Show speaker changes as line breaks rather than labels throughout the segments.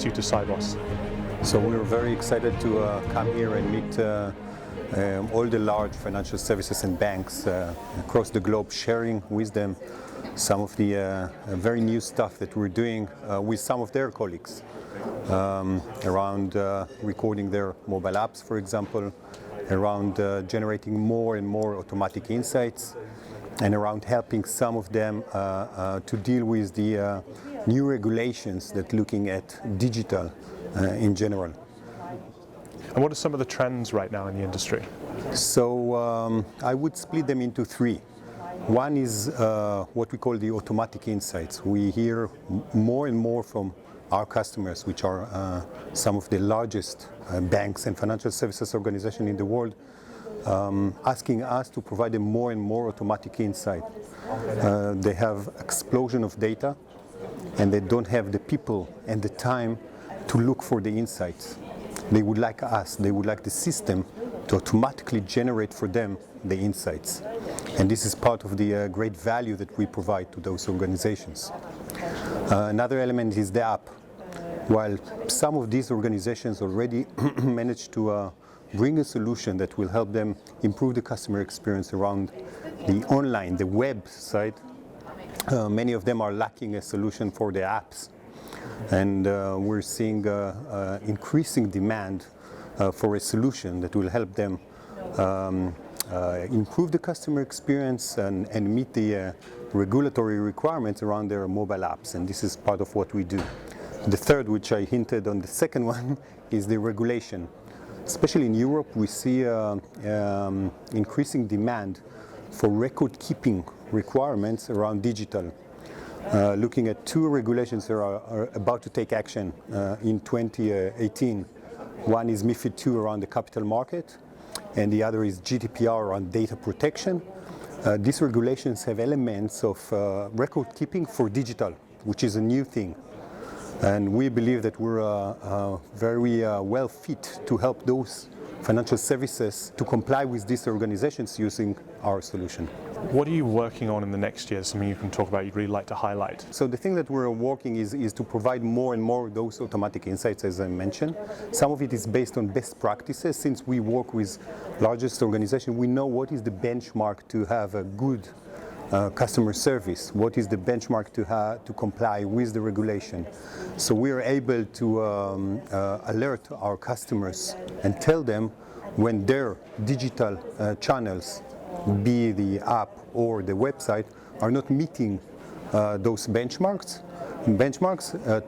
you to Sibos?
So we're very excited to come here and meet all the large financial services and banks across the globe, sharing with them some of the very new stuff that we're doing with some of their colleagues around recording their mobile apps, for example, around generating more and more automatic insights, and around helping some of them to deal with the new regulations that looking at digital in general.
And what are some of the trends right now in the industry?
So I would split them into three. One is what we call the automatic insights. We hear more and more from our customers, which are some of the largest banks and financial services organizations in the world, asking us to provide them more and more automatic insight. They have explosion of data, and they don't have the people and the time to look for the insights. They would like us, they would like the system to automatically generate for them the insights. And this is part of the great value that we provide to those organizations. Another element is the app. While some of these organizations already managed to bring a solution that will help them improve the customer experience around the online, the web side, many of them are lacking a solution for their apps. And we're seeing increasing demand for a solution that will help them improve the customer experience and meet the regulatory requirements around their mobile apps. And this is part of what we do. The third, which I hinted on the second one, is the regulation. Especially in Europe, we see increasing demand for record-keeping requirements around digital. Looking at two regulations that are about to take action in 2018. One is MiFID II around the capital market, and the other is GDPR around data protection. These regulations have elements of record keeping for digital, which is a new thing. And we believe that we're very well fit to help those financial services to comply with these organizations using our solution.
What are you working on in the next year? Something you can talk about you'd really like to highlight?
So the thing that we're working is to provide more and more of those automatic insights, as I mentioned. Some of it is based on best practices. Since we work with largest organizations, we know what is the benchmark to have a good customer service, what is the benchmark to comply with the regulation. So we are able to alert our customers and tell them when their digital channels, be the app or the website, are not meeting those benchmarks.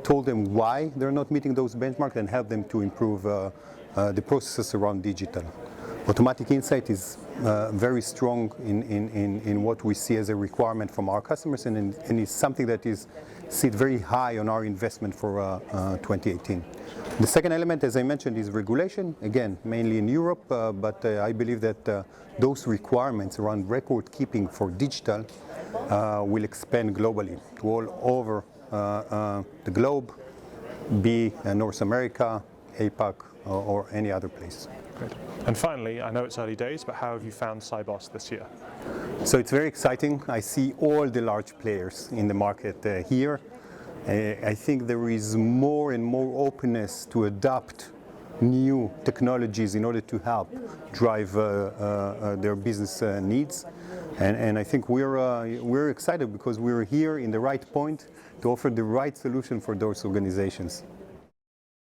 Told them why they're not meeting those benchmarks and help them to improve the processes around digital. Automatic insight is very strong in what we see as a requirement from our customers, and is something that is sit very high on our investment for 2018. The second element, as I mentioned, is regulation, again, mainly in Europe, but I believe that those requirements around record keeping for digital will expand globally to all over the globe, be North America, APAC, or any other place.
Great. And finally, I know it's early days, but how have you found Sibos this year?
So it's very exciting. I see all the large players in the market here. I think there is more and more openness to adopt new technologies in order to help drive their business needs. And I think we're excited because we're here in the right point to offer the right solution for those organizations.